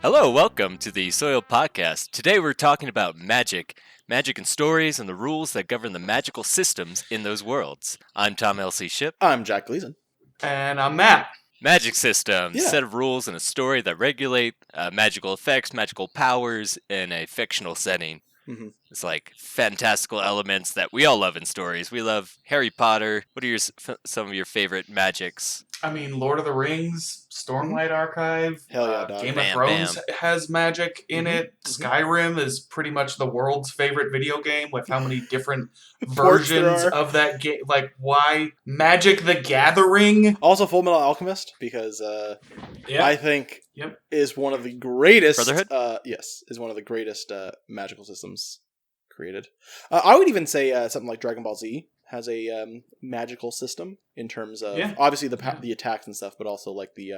Hello, welcome to the Soyle Podcast. Today we're talking about magic and stories and the rules that govern the magical systems in those worlds. I'm Tom L.C. Ship. I'm Jack Gleason. And I'm Matt. Magic systems, Yeah. set of rules in a story that regulate magical effects, magical powers in a fictional setting. Mm-hmm. It's like fantastical elements that we all love in stories. We love Harry Potter. What are some of your favorite magics? I mean, Lord of the Rings, Stormlight Archive, Hell yeah, dog. Game Bam, of Thrones has magic in it. Mhm. Skyrim is pretty much the world's favorite video game with how many different Ports there versions are. of that game. Like, why Magic the Gathering? Also, Full Metal Alchemist, because I think Yep. is one of the greatest. Brotherhood? Yes, is one of the greatest magical systems created. I would even say something like Dragon Ball Z has a magical system in terms of obviously the attacks and stuff, but also like the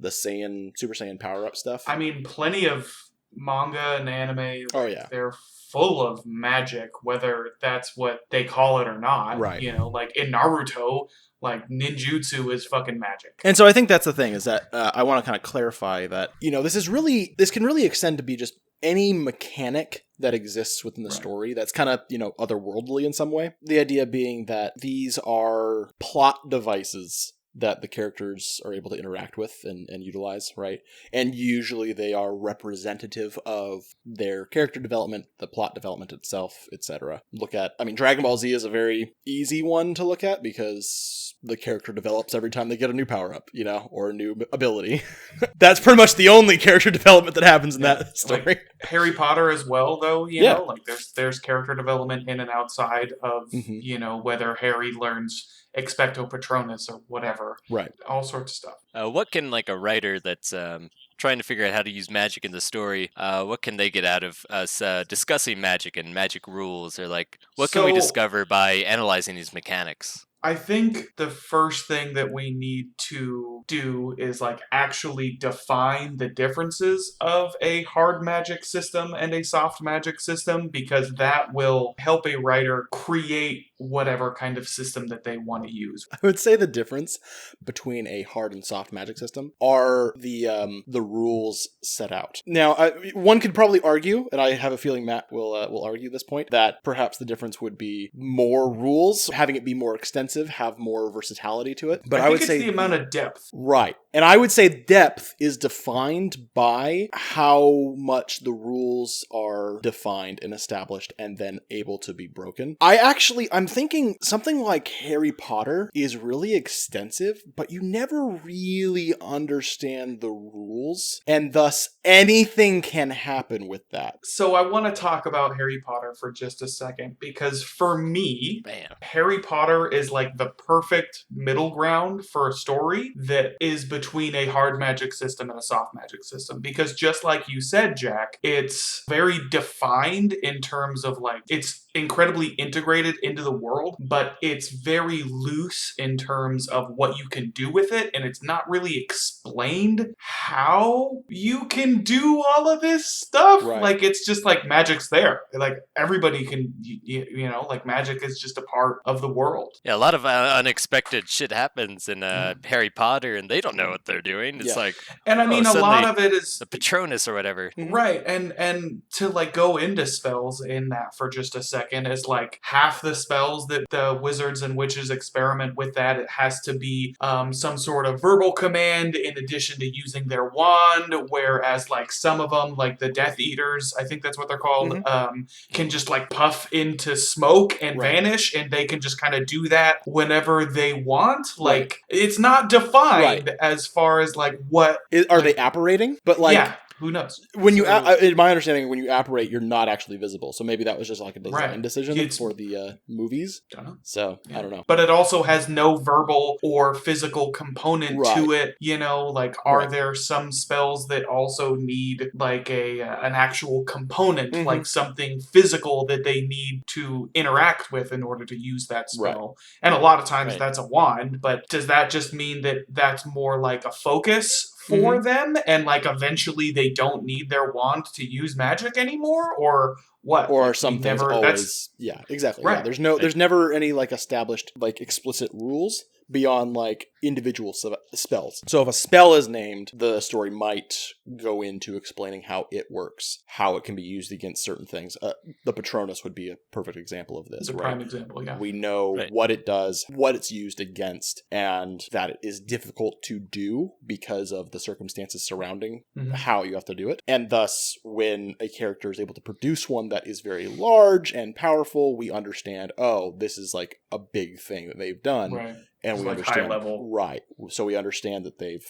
Super Saiyan power up stuff. I mean, plenty of manga and anime. Oh yeah. They're full of magic, whether that's what they call it or not. Right. You know, like in Naruto, like ninjutsu is fucking magic. And so I think that's the thing is that I want to kind of clarify that, this can really extend to be just any mechanic that exists within the story that's kind of, otherworldly in some way. The idea being that these are plot devices that the characters are able to interact with and utilize, right? And usually they are representative of their character development, the plot development itself, etc. Dragon Ball Z is a very easy one to look at because the character develops every time they get a new power-up, or a new ability. That's pretty much the only character development that happens in that story. Like Harry Potter as well, though, you know? Like, there's character development in and outside of, whether Harry learns Expecto Patronus or whatever. Right. All sorts of stuff. What can a writer that's trying to figure out how to use magic in the story, what can they get out of us discussing magic and magic rules? Or what can we discover by analyzing these mechanics? I think the first thing that we need to do is actually define the differences of a hard magic system and a soft magic system, because that will help a writer create whatever kind of system that they want to use. I would say the difference between a hard and soft magic system are the rules set out. Now, one could probably argue, and I have a feeling Matt will argue this point, that perhaps the difference would be more rules, having it be more extensive, have more versatility to it. But I would say the amount of depth. Right. And I would say depth is defined by how much the rules are defined and established and then able to be broken. I'm thinking something like Harry Potter is really extensive, but you never really understand the rules, and thus anything can happen with that. So I want to talk about Harry Potter for just a second, because for me, Harry Potter is the perfect middle ground for a story that is between a hard magic system and a soft magic system. Because just like you said, Jack, it's very defined in terms of it's incredibly integrated into the world, but it's very loose in terms of what you can do with it, and it's not really explained how you can do all of this stuff. Right. It's just magic's there. Everybody can, magic is just a part of the world. Yeah, a lot of unexpected shit happens in Harry Potter, and they don't know what they're doing. It's and I mean, a lot of it is the Patronus or whatever. Right, and to go into spells in that for just a second is half the spells that the wizards and witches experiment with, that it has to be some sort of verbal command in addition to using their wand, whereas some of them, the Death Eaters, I think that's what they're called, can just puff into smoke and vanish, and they can just kind of do that whenever they want. It's not defined as far as what are they apparating? But who knows? When in my understanding, when you apparate, you're not actually visible. So maybe that was just a design decision for the movies. Don't know. So I don't know. But it also has no verbal or physical component to it. Are there some spells that also need an actual component, like something physical that they need to interact with in order to use that spell? Right. And a lot of times that's a wand. But does that just mean that that's more like a focus for them, and eventually they don't need their wand to use magic anymore, or what? Or some things always, exactly. Right. Yeah, there's never any established explicit rules, beyond like individual spells. So if a spell is named, the story might go into explaining how it works, how it can be used against certain things. The Patronus would be a perfect example of this, the right? prime example, yeah. We know what it does, what it's used against, and that it is difficult to do because of the circumstances surrounding how you have to do it. And thus, when a character is able to produce one that is very large and powerful, we understand, oh, this is like a big thing that they've done. Right. And It's we like understand, high level. right? So we understand that they've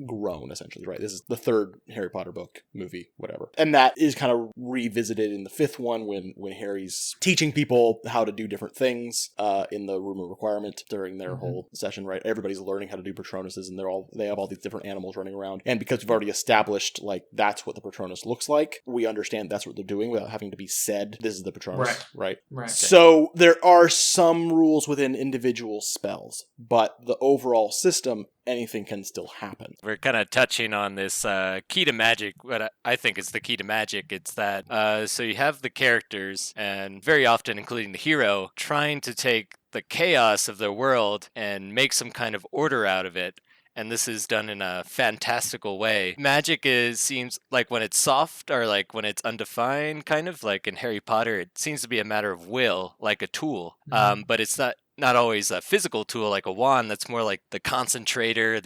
grown, essentially, right? This is the third Harry Potter book, movie, whatever. And that is kind of revisited in the fifth one when Harry's teaching people how to do different things in the Room of Requirement during their whole session, right? Everybody's learning how to do Patronuses, and they have all these different animals running around. And because we've already established, like, that's what the Patronus looks like, we understand that's what they're doing without having to be said, this is the Patronus, right? So there are some rules within individual spells, but the overall system, anything can still happen. We're kind of touching on this key to magic. What I think is the key to magic. It's that so you have the characters, and very often, including the hero, trying to take the chaos of their world and make some kind of order out of it. And this is done in a fantastical way. Magic seems like when it's soft or like when it's undefined, kind of like in Harry Potter, it seems to be a matter of will, like a tool. But it's not always a physical tool like a wand. That's more like the concentrator,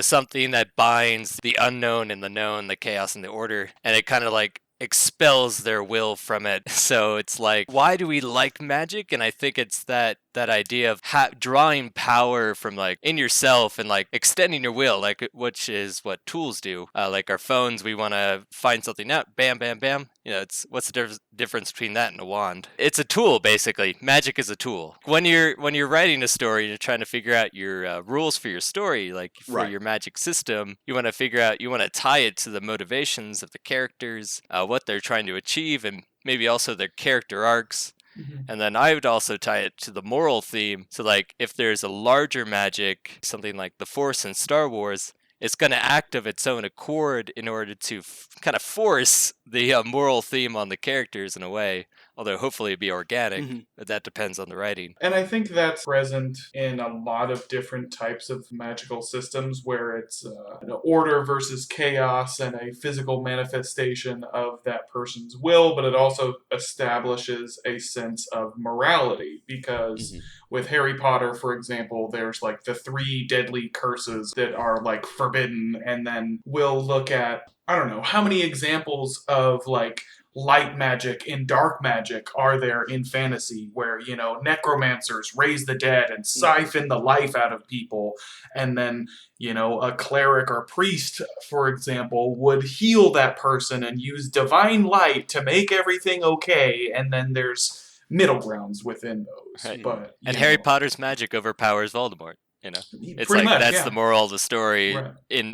something that binds the unknown and the known, the chaos and the order. And it kind of like expels their will from it. So it's like, why do we like magic? And I think it's that idea of drawing power from like in yourself and like extending your will, like which is what tools do. Like our phones, we want to find something out, bam, bam, bam. It's what's the difference between that and a wand? It's a tool, basically. Magic is a tool. When you're writing a story, you're trying to figure out your rules for your story, like for your magic system. You want to tie it to the motivations of the characters, what they're trying to achieve, and maybe also their character arcs. And then I would also tie it to the moral theme. So like if there's a larger magic, something like the Force in Star Wars, it's going to act of its own accord in order to kind of force the moral theme on the characters in a way. Although hopefully it'd be organic, but that depends on the writing. And I think that's present in a lot of different types of magical systems where it's an order versus chaos and a physical manifestation of that person's will, but it also establishes a sense of morality because with Harry Potter, for example, there's like the 3 deadly curses that are like forbidden, and then we'll look at, I don't know, how many examples of like light magic and dark magic are there in fantasy where, necromancers raise the dead and siphon the life out of people. And then, a cleric or priest, for example, would heal that person and use divine light to make everything okay. And then there's middle grounds within those. Right. But and Harry Potter's magic overpowers Voldemort. It's pretty like much, that's the moral of the story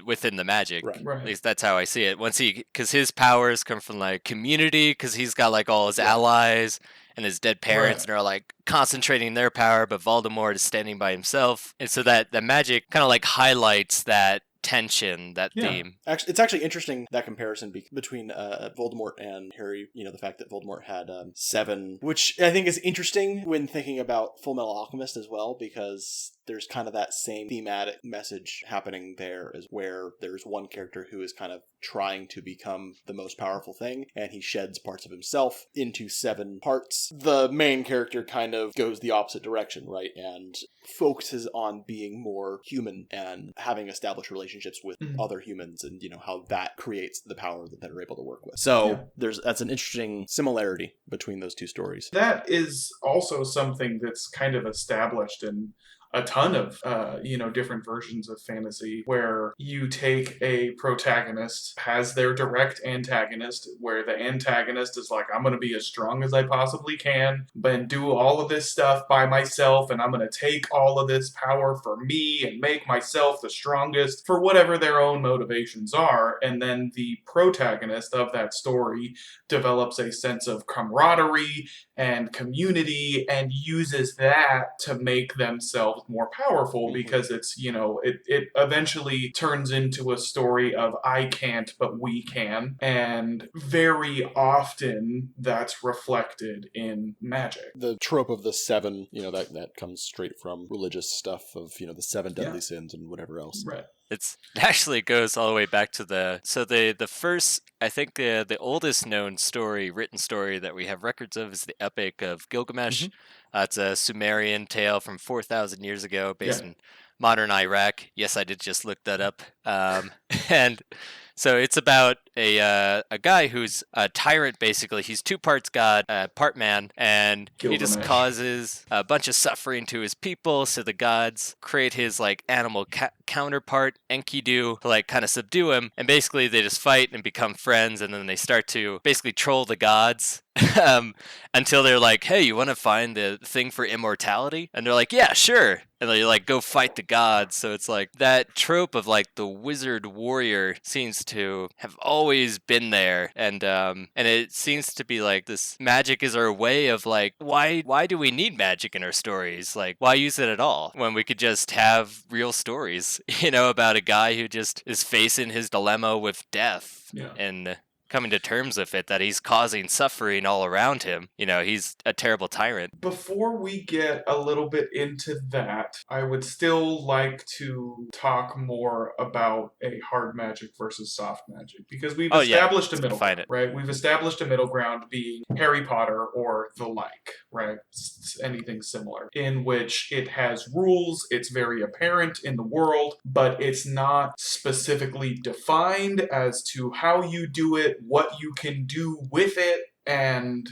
within the magic. Right. At least that's how I see it. Because his powers come from like community, because he's got like all his allies and his dead parents, and are like concentrating their power, but Voldemort is standing by himself, and so that the magic kind of like highlights that tension, that theme. Actually, it's actually interesting, that comparison between Voldemort and Harry. The fact that Voldemort had 7, which I think is interesting when thinking about Full Metal Alchemist as well, because there's kind of that same thematic message happening there, as where there's one character who is kind of trying to become the most powerful thing, and he sheds parts of himself into 7 parts. The main character kind of goes the opposite direction, right, and focuses on being more human and having established relationships with other humans, and how that creates the power that they're able to work with. So that's an interesting similarity between those two stories. That is also something that's kind of established in a ton of, different versions of fantasy, where you take a protagonist, has their direct antagonist, where the antagonist is like, I'm going to be as strong as I possibly can, but do all of this stuff by myself, and I'm going to take all of this power for me and make myself the strongest for whatever their own motivations are. And then the protagonist of that story develops a sense of camaraderie and community and uses that to make themselves themselves more powerful because it's, it eventually turns into a story of I can't, but we can. And very often that's reflected in magic. The trope of the seven, that comes straight from religious stuff of, the seven deadly sins and whatever else. Right. It actually goes all the way back to the first, I think the oldest known written story that we have records of is the Epic of Gilgamesh. It's a Sumerian tale from 4,000 years ago based in modern Iraq. Yes, I did just look that up. And so it's about a guy who's a tyrant, basically. He's two parts god, part man, and he just causes a bunch of suffering to his people, so the gods create his, animal counterpart, Enkidu, to, kind of subdue him, and basically they just fight and become friends, and then they start to basically troll the gods, until they're like, hey, you want to find the thing for immortality? And they're like, yeah, sure. And they go fight the gods. So it's that trope of the wizard warrior seems to have always been there. And it seems to be this magic is our way of why do we need magic in our stories? Why use it at all when we could just have real stories, about a guy who just is facing his dilemma with death and coming to terms with it, that he's causing suffering all around him. He's a terrible tyrant. Before we get a little bit into that, I would still like to talk more about a hard magic versus soft magic, because we've established a middle ground, right? We've established a middle ground being Harry Potter or the like, right? Anything similar, in which it has rules, it's very apparent in the world, but it's not specifically defined as to how you do it, what you can do with it, and,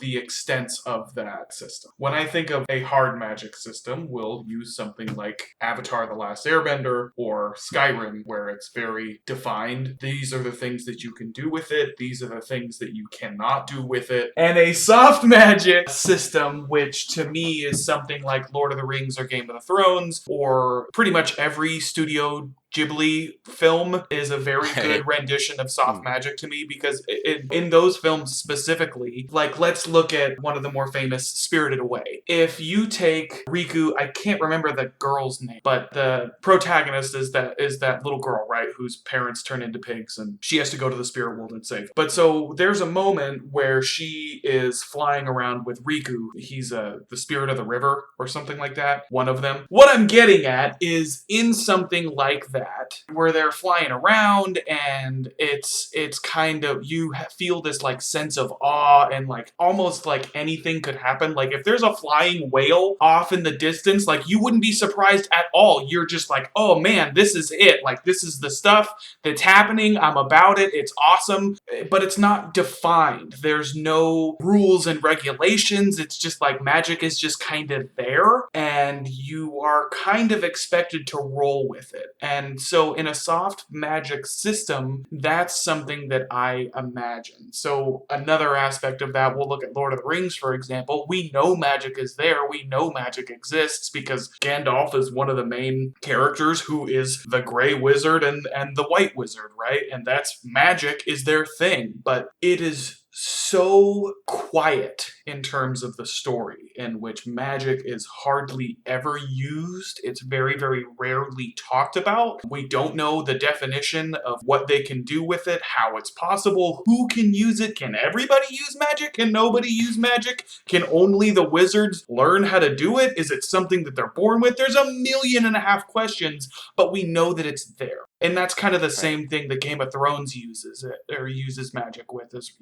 the extents of that system. When I think of a hard magic system, we'll use something like Avatar: The Last Airbender or Skyrim, where it's very defined. These are the things that you can do with it. These are the things that you cannot do with it. And a soft magic system, which to me is something like Lord of the Rings or Game of Thrones, or pretty much every Studio Ghibli film is a very good rendition of soft magic to me, because in those films specifically, let's look at one of the more famous, Spirited Away. If you take Riku, I can't remember the girl's name, but the protagonist is that little girl, right, whose parents turn into pigs, and she has to go to the spirit world and save. But so there's a moment where she is flying around with Riku. He's the spirit of the river or something like that, one of them. What I'm getting at is, in something like that, where they're flying around, and it's kind of, you feel this sense of awe, and almost anything could happen. If there's a flying whale off in the distance, you wouldn't be surprised at all. You're just oh man, this is it. This is the stuff that's happening. I'm about it. It's awesome. But it's not defined. There's no rules and regulations. It's just magic is just kind of there, and you are kind of expected to roll with it. And so in a soft magic system, that's something that I imagine. So another aspect of that, we'll look at Lord of the Rings, for example. We know magic is there. We know magic exists because Gandalf is one of the main characters who is the gray wizard and the white wizard, right? And that's magic is their thing. But it is so quiet in terms of the story, in which magic is hardly ever used. It's very, very rarely talked about. We don't know the definition of what they can do with it, how it's possible, who can use it. Can everybody use magic? Can nobody use magic? Can only the wizards learn how to do it? Is it something that they're born with? There's 1.5 million questions, but we know that it's there. And that's kind of the same thing that Game of Thrones uses magic with, is,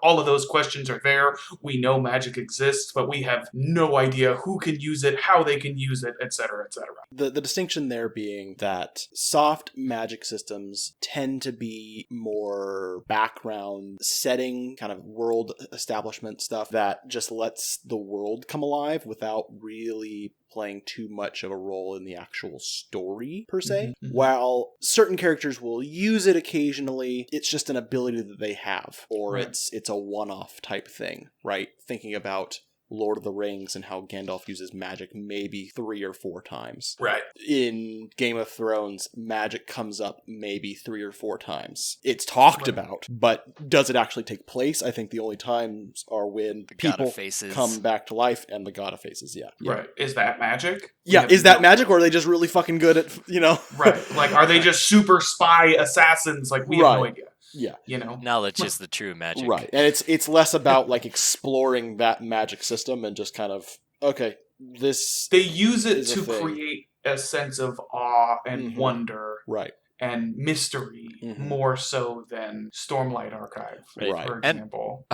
all of those questions are there. We know magic exists, but we have no idea who can use it, how they can use it, etc., etc. The distinction there being that soft magic systems tend to be more background setting, kind of world establishment stuff that just lets the world come alive without really playing too much of a role in the actual story, per se. Mm-hmm. While certain characters will use it occasionally, it's just an ability that they have, or it's a one-off type thing, right? Thinking about Lord of the Rings and how Gandalf uses magic maybe 3 or 4 times. Right. In Game of Thrones, magic comes up maybe 3 or 4 times. It's talked about, but does it actually take place? I think the only times are when The people God of Faces. come back to life and the God of Faces, yeah. Right. Is that magic? Yeah, is that magic, or are they just really fucking good at, Right. Like, are they just super spy assassins? Like, we have no idea. Yeah. Knowledge is the true magic. Right. And it's less about, like, exploring that magic system and just kind of, okay, this... They use it is a to thing. create a sense of awe and wonder. Right. And mystery more so than Stormlight Archive, for example.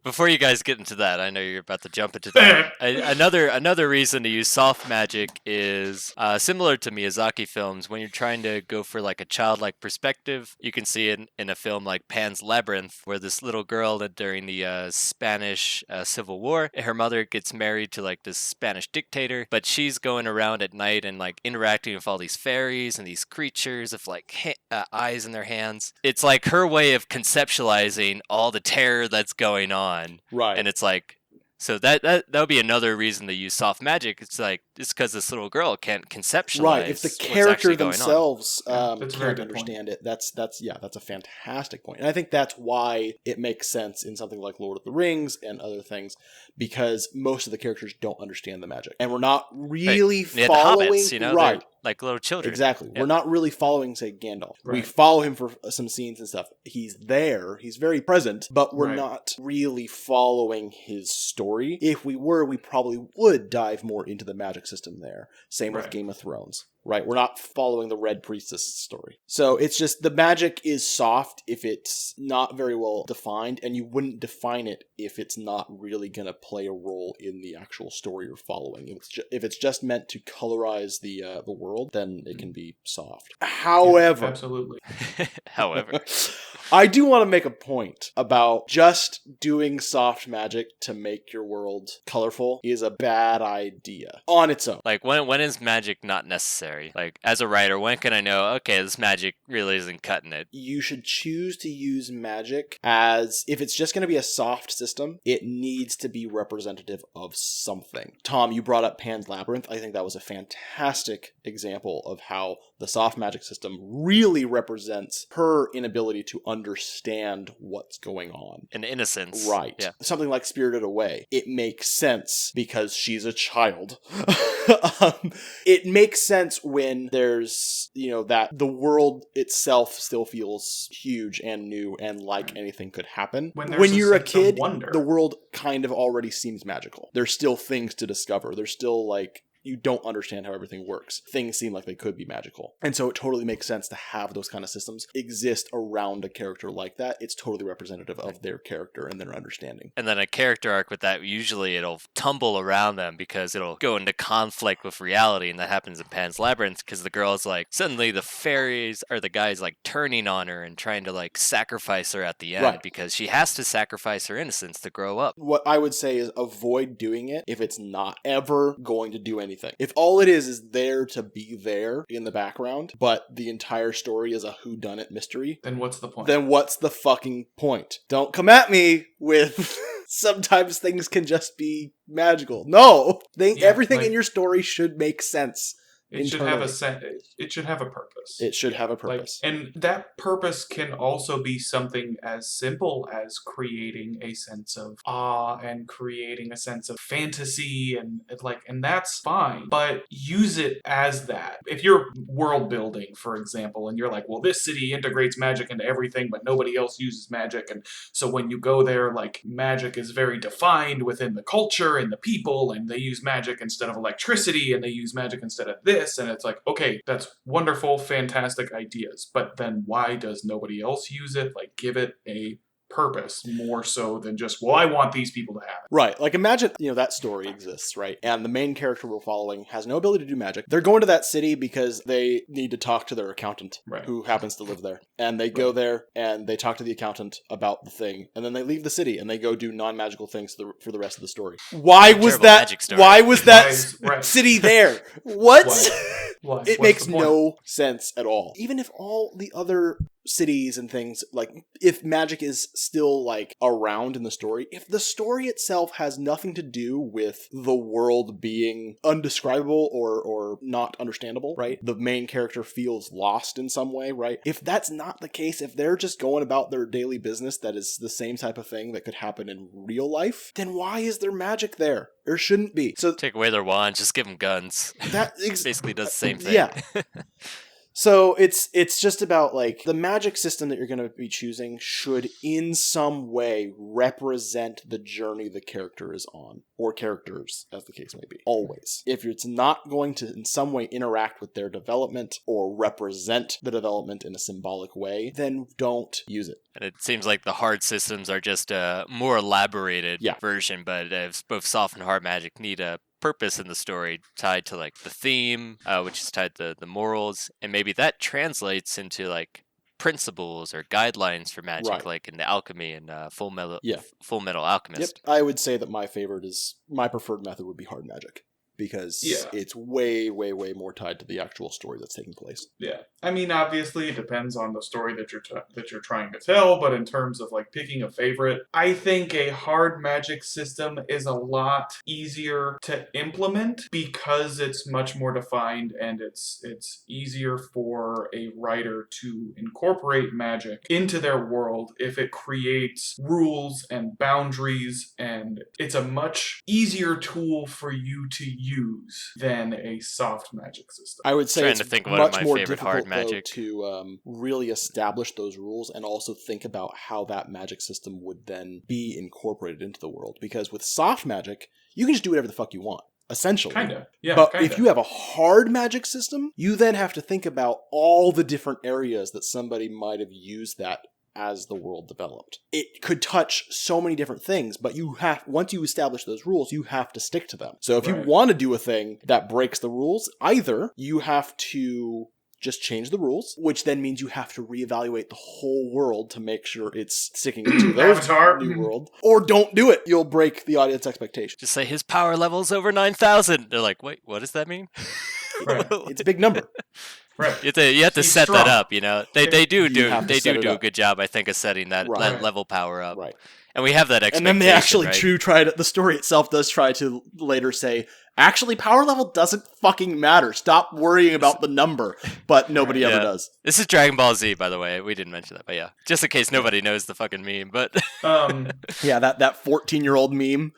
Before you guys get into that, I know you're about to jump into that. Another reason to use soft magic is similar to Miyazaki films. When you're trying to go for like a childlike perspective, you can see it in a film like Pan's Labyrinth, where this little girl during the Spanish Civil War, her mother gets married to like this Spanish dictator, but she's going around at night and like interacting with all these fairies and these creatures of like eyes in their hands. It's like her way of conceptualizing all the terror that's going on. Right. And it's like, so that would be another reason to use soft magic. It's like, it's because this little girl can't conceptualize. Right. If the character themselves that's can't understand it, that's a fantastic point. And I think that's why it makes sense in something like Lord of the Rings and other things, because most of the characters don't understand the magic. And we're not really following... The hobbits, right. Like little children. Exactly. Yeah. We're not really following, say, Gandalf. Right. We follow him for some scenes and stuff. He's there. He's very present, but we're not really following his story. If we were, we probably would dive more into the magic system there. Same with Game of Thrones. Right, we're not following the Red Priestess story. So it's just, the magic is soft if it's not very well defined, and you wouldn't define it if it's not really going to play a role in the actual story you're following. If it's just meant to colorize the world, then it can be soft. However... Yeah, absolutely. However... I do want to make a point about just doing soft magic to make your world colorful is a bad idea on its own. Like, when is magic not necessary? Like, as a writer, when can I know, okay, this magic really isn't cutting it? You should choose to use magic as, if it's just going to be a soft system, it needs to be representative of something. Tom, you brought up Pan's Labyrinth. I think that was a fantastic example of how the soft magic system really represents her inability to understand what's going on. An innocence. Right. Yeah. Something like Spirited Away. It makes sense because she's a child. It makes sense when there's, that the world itself still feels huge and new and like anything could happen. When you're a kid, the world kind of already seems magical. There's still things to discover. There's still you don't understand how everything works. Things seem like they could be magical. And so it totally makes sense to have those kind of systems exist around a character like that. It's totally representative of their character and their understanding. And then a character arc with that, usually it'll tumble around them because it'll go into conflict with reality. And that happens in Pan's Labyrinth because the girl's like, suddenly the fairies or the guy's like turning on her and trying to like sacrifice her at the end because she has to sacrifice her innocence to grow up. What I would say is avoid doing it if it's not ever going to do anything. If all it is there to be there in the background, but the entire story is a whodunit mystery, then what's the point? Then what's the fucking point? Don't come at me with sometimes things can just be magical. No! Everything in your story should make sense. It should have a it should have a purpose. It should have a purpose. And that purpose can also be something as simple as creating a sense of awe and creating a sense of fantasy and that's fine. But use it as that. If you're world building, for example, and you're like, well, this city integrates magic into everything, but nobody else uses magic. And so when you go there, magic is very defined within the culture and the people, and they use magic instead of electricity, and they use magic instead of this. And it's like, okay, that's wonderful, fantastic ideas. But then why does nobody else use it? Give it a purpose more so than just, well, I want these people to have it. Right. Imagine, that story exists, right? And the main character we're following has no ability to do magic. They're going to that city because they need to talk to their accountant who happens to live there. And they go there and they talk to the accountant about the thing. And then they leave the city and they go do non-magical things for the rest of the story. Why was that city there? What? Why? It makes no sense at all. Even if all the other cities and things, like if magic is still like around in the story, if the story itself has nothing to do with the world being undescribable or not understandable, right? The main character feels lost in some way, right? If that's not the case, if they're just going about their daily business that is the same type of thing that could happen in real life, then why is there magic there? There shouldn't be. So take away their wands, just give them guns. That basically does the same thing. Yeah. So it's just about like the magic system that you're going to be choosing should in some way represent the journey the character is on, or characters as the case may be. Always. If it's not going to in some way interact with their development or represent the development in a symbolic way, then don't use it. And it seems like the hard systems are just a more elaborated version, but both soft and hard magic need a purpose in the story tied to like the theme, which is tied to the morals, and maybe that translates into like principles or guidelines for magic, like in the alchemy and Full Metal Alchemist. Yep. I would say that my preferred method would be hard magic, because it's way, way, way more tied to the actual story that's taking place. Yeah. I mean, obviously, it depends on the story that you're trying to tell, but in terms of, like, picking a favorite, I think a hard magic system is a lot easier to implement because it's much more defined and it's easier for a writer to incorporate magic into their world if it creates rules and boundaries, and it's a much easier tool for you to use than a soft magic system. I would say trying it's to think of much one of my more favorite difficult hard magic to really establish those rules and also think about how that magic system would then be incorporated into the world. Because with soft magic, you can just do whatever the fuck you want, essentially. Kinda. Yeah, but if you have a hard magic system, you then have to think about all the different areas that somebody might have used that as the world developed. It could touch so many different things, but once you establish those rules, you have to stick to them. So if you want to do a thing that breaks the rules, either you have to just change the rules, which then means you have to reevaluate the whole world to make sure it's sticking to their new world, or don't do it. You'll break the audience expectations. Just say his power level's over 9,000. They're like, wait, what does that mean? It's a big number. Right. You have to set that up, you know. They do a good job, I think, of setting that level power up. Right. And we have that expectation. And then they actually the story itself does try to later say, actually, power level doesn't fucking matter. Stop worrying about the number. But nobody ever does. This is Dragon Ball Z, by the way. We didn't mention that, but yeah. Just in case nobody knows the fucking meme, but... yeah, that 14-year-old meme.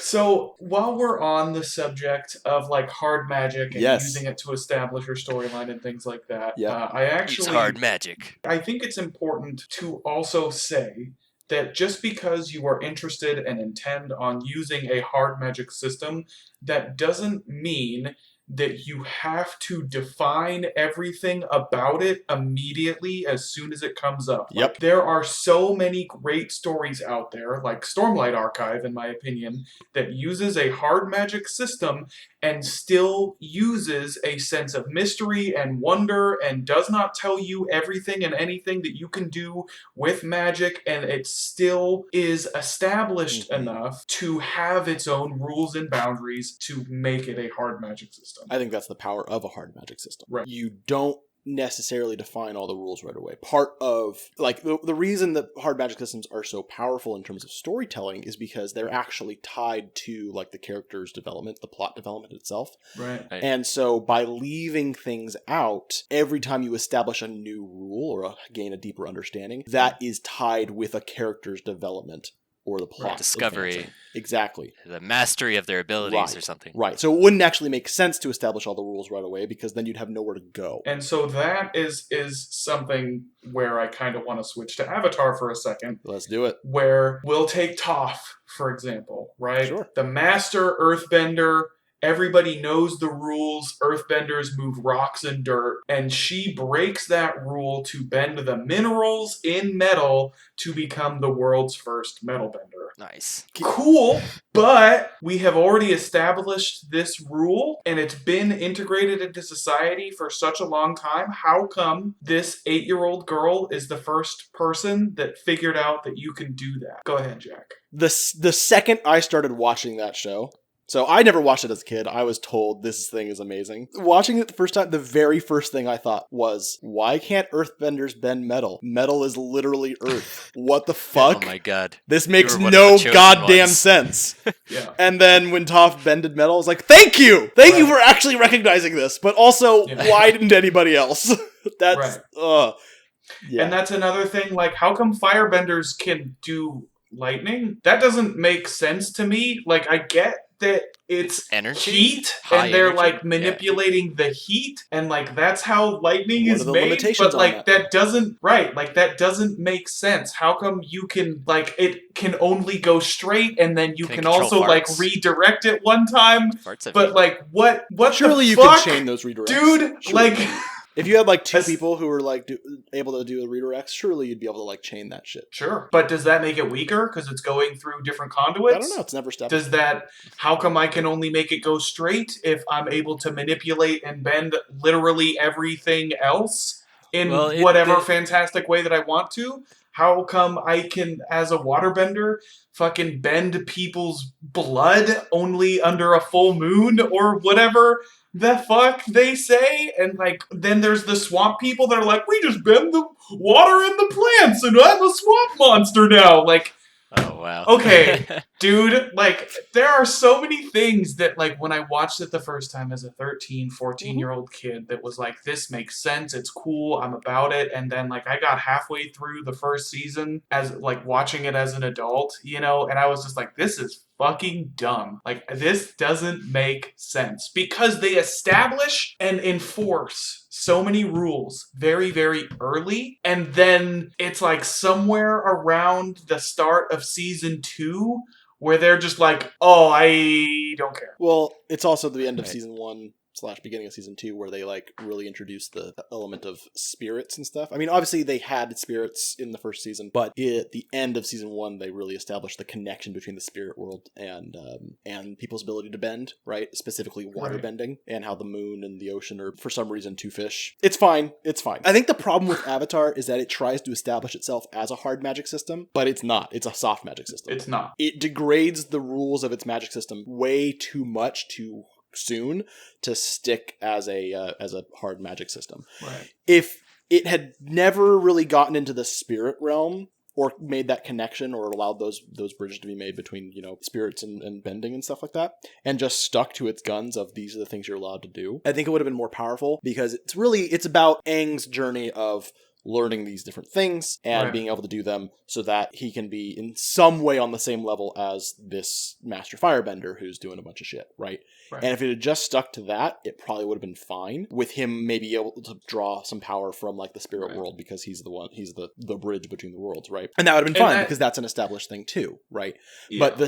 So, while we're on the subject of, like, hard magic and using it to establish your storyline and things like that, It's hard magic. I think it's important to also say that just because you are interested and intend on using a hard magic system, that doesn't mean that you have to define everything about it immediately as soon as it comes up. Yep. Like, there are so many great stories out there, like Stormlight Archive, in my opinion, that uses a hard magic system and still uses a sense of mystery and wonder and does not tell you everything and anything that you can do with magic, and it still is established enough to have its own rules and boundaries to make it a hard magic system. I think that's the power of a hard magic system. Right. You don't necessarily define all the rules right away. Part of, like, the reason that hard magic systems are so powerful in terms of storytelling is because they're actually tied to, like, the character's development, the plot development itself. Right. And so by leaving things out, every time you establish a new rule or gain a deeper understanding, that is tied with a character's development or the plot. Discovery. Exactly. The mastery of their abilities or something. Right. So it wouldn't actually make sense to establish all the rules right away, because then you'd have nowhere to go. And so that is something where I kind of want to switch to Avatar for a second. Let's do it. Where we'll take Toph, for example, right? Sure. The master earthbender. Everybody knows the rules. Earthbenders move rocks and dirt. And she breaks that rule to bend the minerals in metal to become the world's first metal bender. Nice. Cool, but we have already established this rule and it's been integrated into society for such a long time. How come this 8-year-old girl is the first person that figured out that you can do that? Go ahead, Jack. The second I started watching that show, So I never watched it as a kid. I was told this thing is amazing. Watching it the first time, the very first thing I thought was, why can't earthbenders bend metal? Metal is literally earth. What the fuck? Oh my god. This makes no goddamn sense. Yeah. And then when Toph bended metal, I was like, thank you! Thank you for actually recognizing this. But also, why didn't anybody else? That's, yeah. And that's another thing, like, how come firebenders can do lightning? That doesn't make sense to me. Like, I get that it's energy? Heat, High and they're energy? like manipulating the heat, and like that's how lightning is made. But like that doesn't that doesn't make sense. How come you can like it can only go straight, and then you can also farts? Like redirect it one time? But like what? Surely the you fuck? can chain those redirects, dude. Surely. Like. If you had like two people who were like able to do the redirects, surely you'd be able to like chain that shit. Sure, but does that make it weaker because it's going through different conduits? I don't know. It's never stepped. Does that? How come I can only make it go straight if I'm able to manipulate and bend literally everything else in whatever fantastic way that I want to? How come I can, as a waterbender, fucking bend people's blood only under a full moon or whatever the fuck they say? And like, then there's the swamp people that are like, we just bend the water in the plants and I'm a swamp monster now. Like, oh wow. Okay, dude, like there are so many things that like when I watched it the first time as a 13, 14-year-old kid that was like, this makes sense, it's cool, I'm about it. And then like I got halfway through the first season as like watching it as an adult, you know, and I was just like, this is fucking dumb. Like this doesn't make sense because they establish and enforce so many rules very, very early. And then it's like somewhere around the start of season 2 where they're just like, oh, I don't care. Well, it's also the end of season 1 / beginning of season 2 where they like really introduced the element of spirits and stuff. I mean, obviously they had spirits in the first season, but at the end of season 1 they really established the connection between the spirit world and people's ability to bend, right? Specifically water bending, and how the moon and the ocean are for some reason two fish. It's fine. I think the problem with Avatar is that it tries to establish itself as a hard magic system, but it's not. It's a soft magic system. It's not. It degrades the rules of its magic system way too much too soon to stick as a hard magic system. Right. If it had never really gotten into the spirit realm or made that connection or allowed those bridges to be made between, you know, spirits and bending and stuff like that, and just stuck to its guns of these are the things you're allowed to do, I think it would have been more powerful, because it's about Aang's journey of learning these different things and being able to do them so that he can be in some way on the same level as this master firebender who's doing a bunch of shit, right? And if it had just stuck to that, it probably would have been fine, with him maybe able to draw some power from like the spirit world, because he's the bridge between the worlds, right? And that would have been fine because that's an established thing too, right? But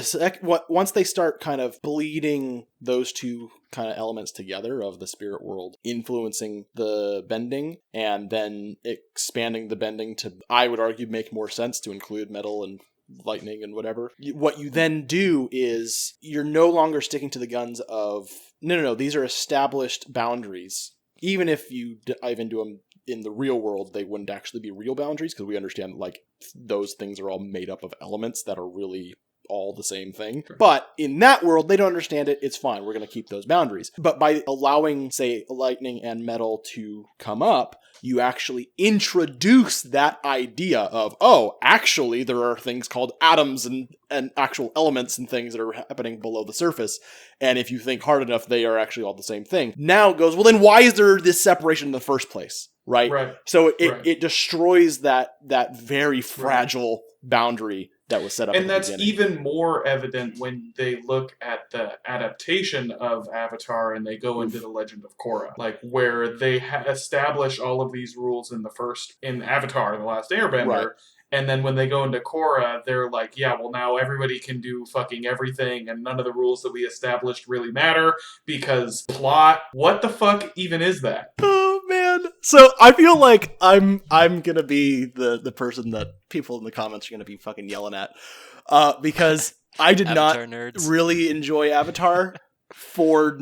once they start kind of bleeding those two kind of elements together of the spirit world influencing the bending and then expanding the bending to, I would argue, make more sense to include metal and lightning and whatever, what you then do is you're no longer sticking to the guns of no, these are established boundaries. Even if you dive into them in the real world, they wouldn't actually be real boundaries, because we understand like those things are all made up of elements that are really all the same thing. But in that world, they don't understand it. It's fine. We're going to keep those boundaries. But by allowing, say, lightning and metal to come up, you actually introduce that idea of, oh, actually, there are things called atoms and actual elements and things that are happening below the surface. And if you think hard enough, they are actually all the same thing. Now it goes, well, then why is there this separation in the first place? Right? So it destroys that very fragile boundary that was set up. And that's even more evident when they look at the adaptation of Avatar and they go into the Legend of Korra, like where they establish all of these rules in Avatar, The Last Airbender. Right. And then when they go into Korra, they're like, yeah, well, now everybody can do fucking everything, and none of the rules that we established really matter because plot. What the fuck even is that? Oh, man. So I feel like I'm gonna be the person that people in the comments are gonna be fucking yelling at, because I did not really enjoy Avatar. for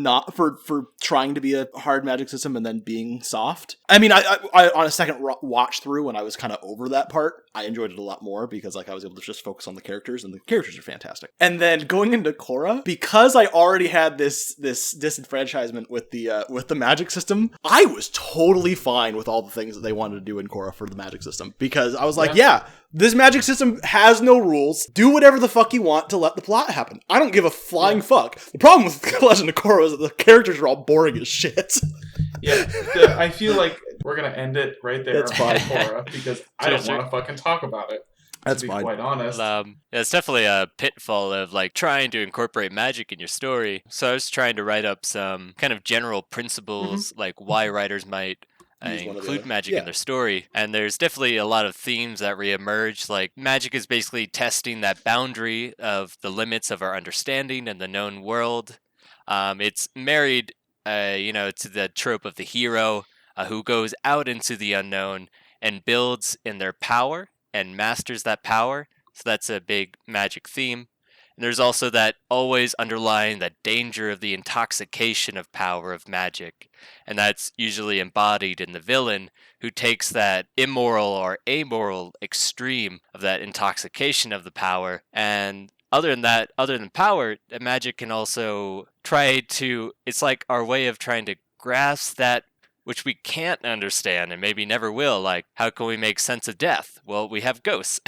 trying to be a hard magic system and then being soft. I mean, I on a second watch through when I was kind of over that part, I enjoyed it a lot more because like I was able to just focus on the characters, and the characters are fantastic. And then going into Korra, because I already had this disenfranchisement with the magic system, I was totally fine with all the things that they wanted to do in Korra for the magic system, because I was like, yeah, this magic system has no rules. Do whatever the fuck you want to let the plot happen. I don't give a flying fuck. The problem with Legend of Korra is that the characters are all boring as shit. Yeah, I feel like we're gonna end it right there. That's fine. Korra, because I don't want to fucking talk about it. That's to be fine. Quite honest. Yeah, it's definitely a pitfall of like trying to incorporate magic in your story. So I was trying to write up some kind of general principles, like why writers might include magic in their story. And there's definitely a lot of themes that reemerge. Like magic is basically testing that boundary of the limits of our understanding and the known world. It's married, to the trope of the hero who goes out into the unknown and builds in their power and masters that power. So that's a big magic theme. And there's also that always underlying that danger of the intoxication of power of magic. And that's usually embodied in the villain who takes that immoral or amoral extreme of that intoxication of the power. And other than power, magic can also it's like our way of trying to grasp that which we can't understand and maybe never will. Like, how can we make sense of death? Well, we have ghosts.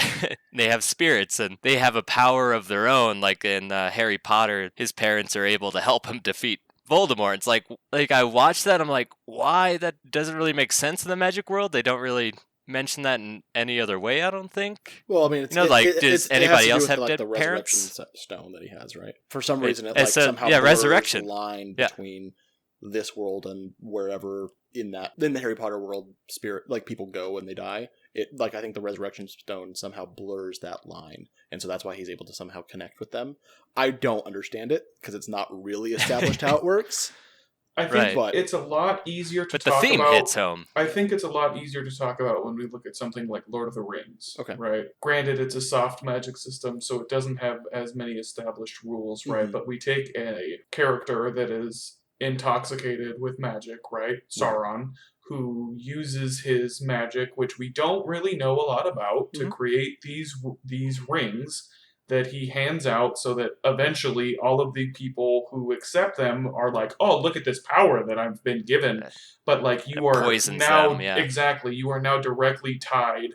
They have spirits, and they have a power of their own. Like in Harry Potter, his parents are able to help him defeat Voldemort. It's like I watched that, I'm like, why? That doesn't really make sense in the magic world. They don't really mention that in any other way, I don't think. Well, I mean, does anybody else have dead the parents? resurrection stone that he has, right? For some reason, it somehow resurrection the line between this world and wherever in the Harry Potter world, spirit, like, people go when they die. It, like, I think the resurrection stone somehow blurs that line, and so that's why he's able to somehow connect with them. I don't understand it because it's not really established how it works. I think it's a lot easier to talk about. But the theme hits home. I think it's a lot easier to talk about when we look at something like Lord of the Rings. Okay. Right? Granted, it's a soft magic system, so it doesn't have as many established rules, right? Mm-hmm. But we take a character that is intoxicated with magic, right? Sauron, who uses his magic, which we don't really know a lot about, to create these rings that he hands out so that eventually all of the people who accept them are like, oh, look at this power that I've been given. But like you are now, exactly, you are now directly tied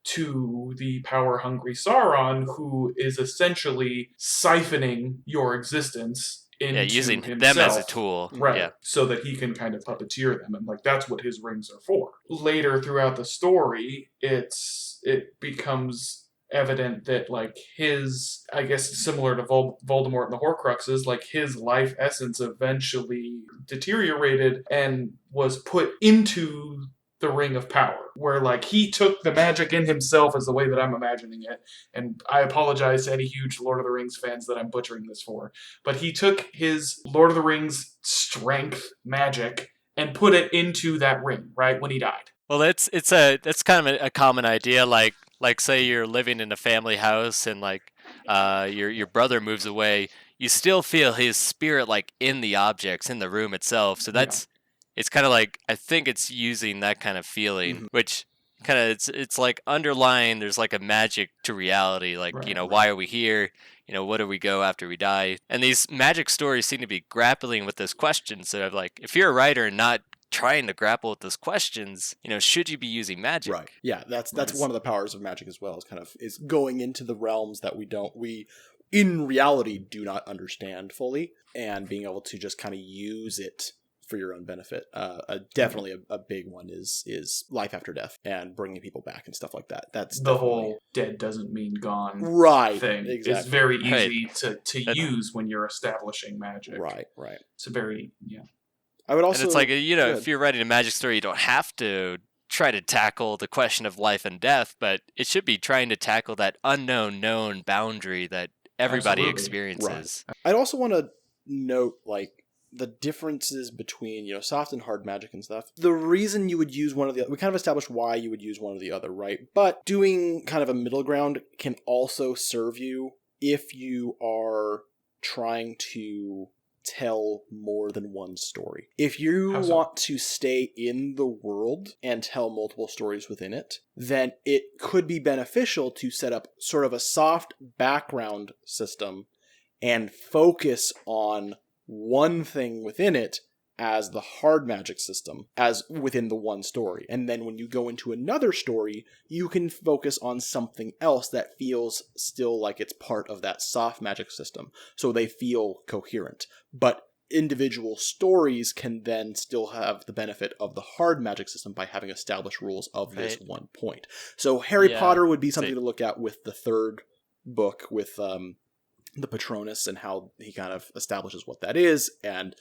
to the power-hungry Sauron, who is essentially siphoning your existence into using himself, them as a tool. Right, so that he can kind of puppeteer them. And like that's what his rings are for. Later throughout the story, it becomes evident that like his, I guess similar to Voldemort and the Horcruxes, like his life essence eventually deteriorated and was put into the Ring of Power, where like he took the magic in himself, is the way that I'm imagining it. And I apologize to any huge Lord of the Rings fans that I'm butchering this for, but he took his Lord of the Rings strength magic and put it into that ring right when he died. Well, that's kind of a common idea. Like say you're living in a family house and like your brother moves away, you still feel his spirit like in the objects in the room itself. So that's it's kind of like, I think it's using that kind of feeling, which kind of it's like underlying. There's like a magic to reality, like why are we here? What do we go after we die? And these magic stories seem to be grappling with this question. So like, if you're a writer and not trying to grapple with those questions, should you be using magic? Right. Yeah, that's one of the powers of magic as well, is going into the realms that we in reality do not understand fully, and being able to just kind of use it for your own benefit. Definitely a big one is life after death and bringing people back and stuff like that. That's the whole dead doesn't mean gone thing. Exactly. It's very easy to use when you're establishing magic. Right. It's a very I would also, and it's like, if you're writing a magic story, you don't have to try to tackle the question of life and death, but it should be trying to tackle that unknown known boundary that everybody experiences. Right. I'd also want to note like the differences between, soft and hard magic and stuff. The reason you would use one or the other, we kind of established why you would use one or the other, right? But doing kind of a middle ground can also serve you if you are trying to tell more than one story. If you How so? want to stay in the world and tell multiple stories within it, then it could be beneficial to set up sort of a soft background system and focus on one thing within it as the hard magic system, as within the one story. And then when you go into another story, you can focus on something else that feels still like it's part of that soft magic system, so they feel coherent. But individual stories can then still have the benefit of the hard magic system by having established rules of this one point. So Harry Potter would be something to look at with the third book, with the Patronus, and how he kind of establishes what that is, and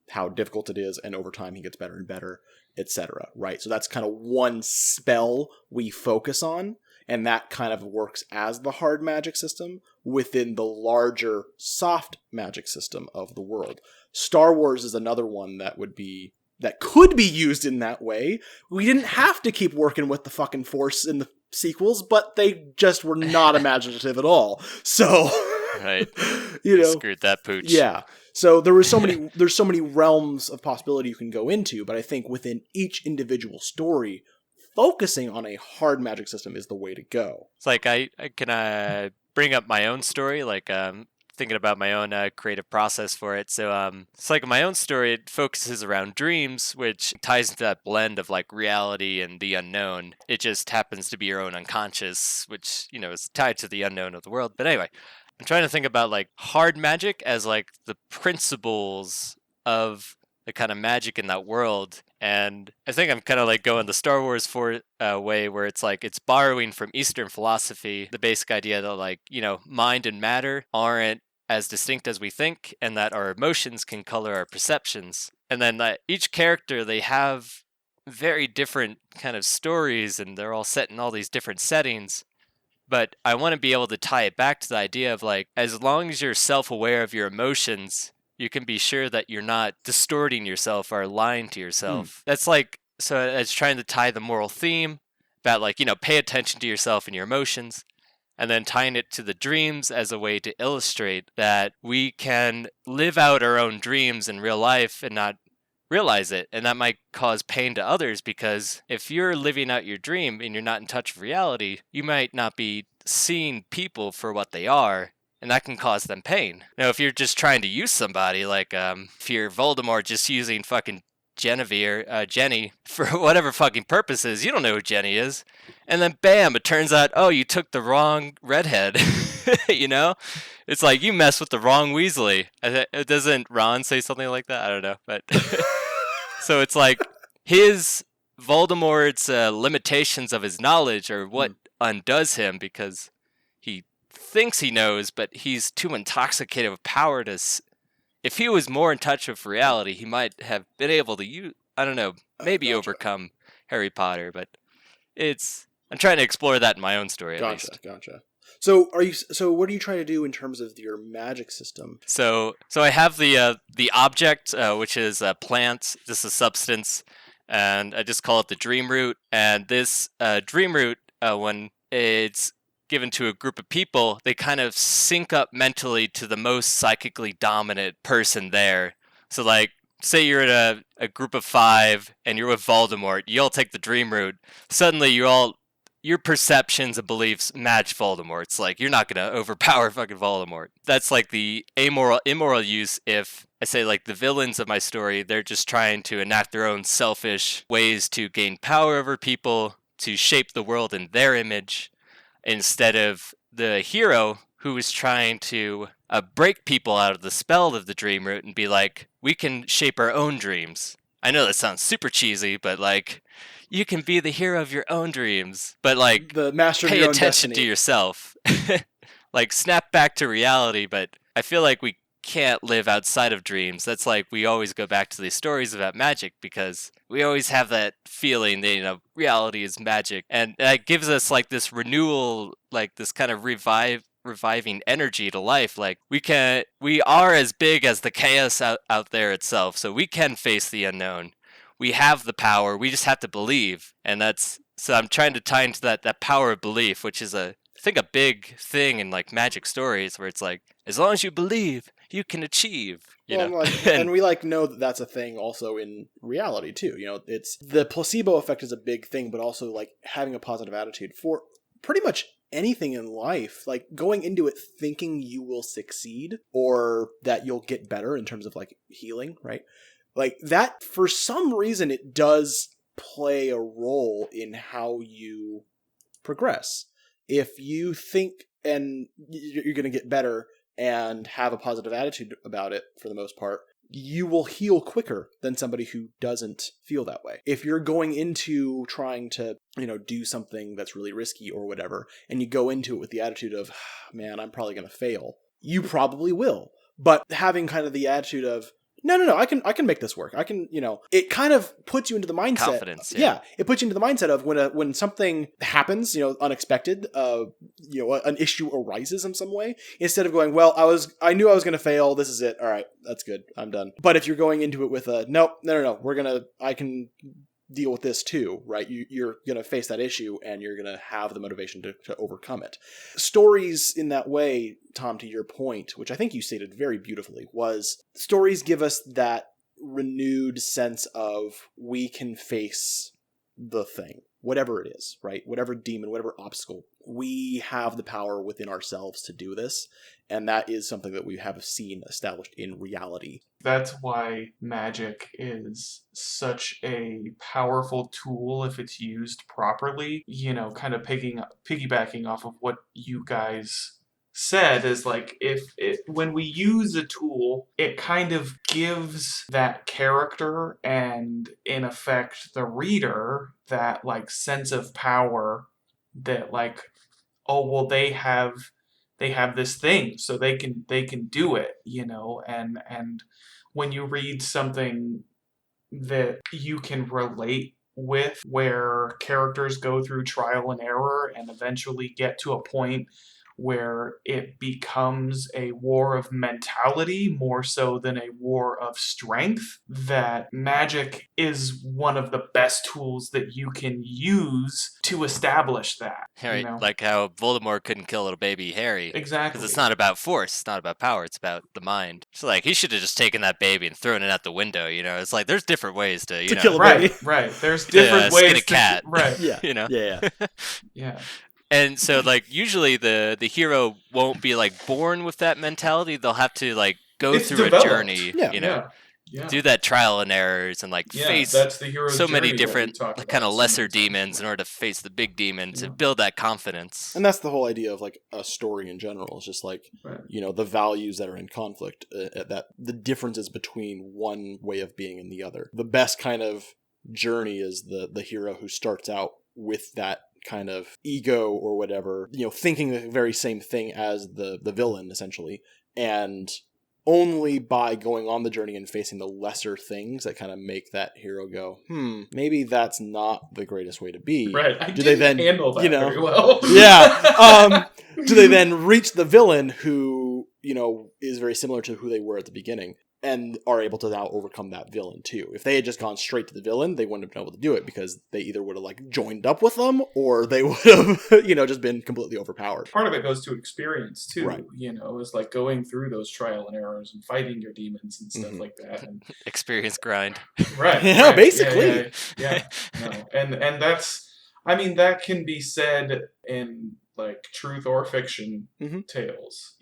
how difficult it is, and over time he gets better and better, etc. Right? So that's kind of one spell we focus on, and that kind of works as the hard magic system within the larger soft magic system of the world. Star Wars is another one that could be used in that way. We didn't have to keep working with the fucking Force in the sequels, but they just were not imaginative at all. So, right, you know, screwed that pooch. Yeah. So there's so many realms of possibility you can go into, but I think within each individual story, focusing on a hard magic system is the way to go. It's like I can bring up my own story, like thinking about my own creative process for it. So it's like my own story, it focuses around dreams, which ties into that blend of like reality and the unknown. It just happens to be your own unconscious, which, you know, is tied to the unknown of the world. But anyway, I'm trying to think about like hard magic as like the principles of the kind of magic in that world. And I think I'm kind of like going the Star Wars way, where it's like it's borrowing from Eastern philosophy, the basic idea that, like, you know, mind and matter aren't as distinct as we think, and that our emotions can color our perceptions. And then each character, they have very different kind of stories, and they're all set in all these different settings. But I want to be able to tie it back to the idea of, like, as long as you're self-aware of your emotions, you can be sure that you're not distorting yourself or lying to yourself. That's like, so it's trying to tie the moral theme about, like, you know, pay attention to yourself and your emotions, and then tying it to the dreams as a way to illustrate that we can live out our own dreams in real life and not realize it. And that might cause pain to others, because if you're living out your dream and you're not in touch with reality, you might not be seeing people for what they are, and that can cause them pain. Now, if you're just trying to use somebody, like if you're Voldemort just using fucking Jenny for whatever fucking purposes, you don't know who Jenny is, and then bam, it turns out, oh, you took the wrong redhead. You know, it's like you mess with the wrong Weasley. Doesn't Ron say something like that? I don't know, but so it's like Voldemort's limitations of his knowledge are what undoes him, because he thinks he knows, but he's too intoxicated with power to. If he was more in touch with reality, he might have been able to maybe overcome Harry Potter. But I'm trying to explore that in my own story, at least. Gotcha. So what are you trying to do in terms of your magic system? So I have the object, which is a plant. This is a substance, and I just call it the dream root. And this dream root, when it's given to a group of people, they kind of sync up mentally to the most psychically dominant person there. So, like, say you're in a group of 5 and you're with Voldemort, you all take the dream root. Suddenly your perceptions and beliefs match Voldemort. It's like, you're not going to overpower fucking Voldemort. That's like the immoral use. If I say, like, the villains of my story, they're just trying to enact their own selfish ways to gain power over people, to shape the world in their image, instead of the hero who is trying to break people out of the spell of the dream root and be like, we can shape our own dreams. I know that sounds super cheesy, but, like, you can be the hero of your own dreams, but, like, the master of pay your own attention destiny. to yourself. Like, snap back to reality. But I feel like we can't live outside of dreams. That's like, we always go back to these stories about magic, because we always have that feeling that, you know, reality is magic, and that gives us, like, this renewal, like this kind of reviving energy to life. Like, we are as big as the chaos out there itself, so we can face the unknown. We have the power, we just have to believe. And so I'm trying to tie into that power of belief, which is I think a big thing in, like, magic stories, where it's like, as long as you believe, you can achieve. And we know that that's a thing also in reality too. It's the placebo effect is a big thing, but also having a positive attitude for pretty much anything in life, going into it thinking you will succeed or that you'll get better in terms of healing, right? That for some reason it does play a role in how you progress. If you think and you're going to get better and have a positive attitude about it for the most part, you will heal quicker than somebody who doesn't feel that way. If you're going into trying to, do something that's really risky or whatever, and you go into it with the attitude of, man, I'm probably going to fail, you probably will. But having kind of the attitude of, no, I can make this work. I can, it kind of puts you into the mindset. Confidence. Yeah. It puts you into the mindset of when something happens, unexpected, an issue arises in some way, instead of going, well, I knew I was going to fail. This is it. All right. That's good. I'm done. But if you're going into it with no, I can deal with this too, right? You're going to face that issue and you're going to have the motivation to overcome it. Stories in that way, Tom, to your point, which I think you stated very beautifully, was stories give us that renewed sense of we can face the thing, whatever it is, right? Whatever demon, whatever obstacle, we have the power within ourselves to do this. And that is something that we have seen established in reality. That's why magic is such a powerful tool if it's used properly. Kind of piggybacking off of what you guys said is when we use a tool, it kind of gives that character and in effect the reader that sense of power that oh well they have this thing so they can do it, and when you read something that you can relate with, where characters go through trial and error and eventually get to a point where it becomes a war of mentality more so than a war of strength, that magic is one of the best tools that you can use to establish that. Right, like how Voldemort couldn't kill little baby Harry. Exactly. Because it's not about force, it's not about power, it's about the mind. So he should have just taken that baby and thrown it out the window, It's there's different ways to kill a baby. Right. There's different ways skin a cat. Right. Yeah. Yeah. Yeah. And so, usually the hero won't be, born with that mentality. They'll have to, go through developed. A journey, do that trial and errors and, face that's the hero's so many journey different, kind of lesser demons in order to face the big demon to build that confidence. And that's the whole idea of, a story in general. It's just, the values that are in conflict, that the differences between one way of being and the other. The best kind of journey is the hero who starts out with that kind of ego or whatever, thinking the very same thing as the villain, essentially. And only by going on the journey and facing the lesser things that kind of make that hero go, maybe that's not the greatest way to be. Right. Do they then handle that very well? Yeah. Do they then reach the villain who, is very similar to who they were at the beginning, and are able to now overcome that villain too? If they had just gone straight to the villain, they wouldn't have been able to do it because they either would have joined up with them or they would have, just been completely overpowered. Part of it goes to experience too, right. Is going through those trial and errors and fighting your demons and stuff like that. And experience grind. Right. Yeah, right. Basically. Yeah. No. And that's, that can be said in truth or fiction tales,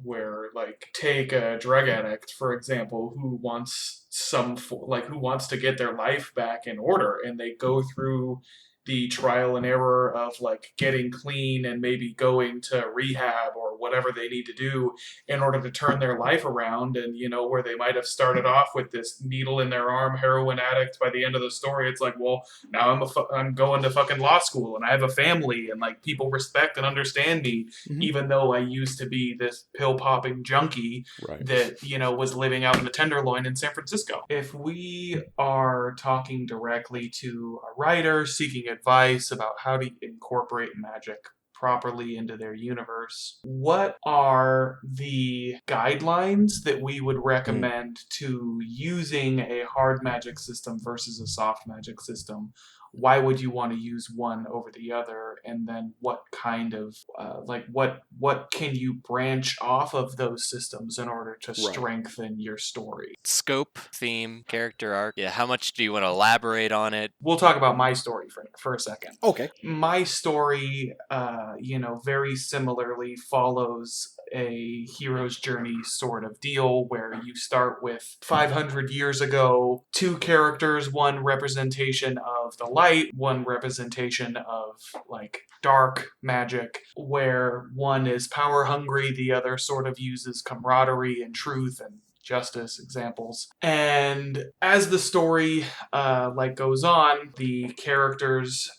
where take a drug addict, for example, who wants who wants to get their life back in order, and they go through the trial and error of getting clean and maybe going to rehab or whatever they need to do in order to turn their life around. And, where they might have started off with this needle in their arm, heroin addict, by the end of the story, it's well, now I'm going to fucking law school and I have a family and people respect and understand me, even though I used to be this pill popping junkie that, was living out in a tenderloin in San Francisco. If we are talking directly to a writer seeking advice about how to incorporate magic properly into their universe, what are the guidelines that we would recommend to using a hard magic system versus a soft magic system? why would you want to use one over the other, and then what kind of what can you branch off of those systems in order to strengthen your story? Scope, theme, character arc. Yeah, how much do you want to elaborate on it? We'll talk about my story for a second. Okay. My story, very similarly follows a hero's journey sort of deal, where you start with 500 years ago, two characters, one representation of the light, one representation of like dark magic, where one is power hungry, the other sort of uses camaraderie and truth and justice examples. And as the story goes on, the characters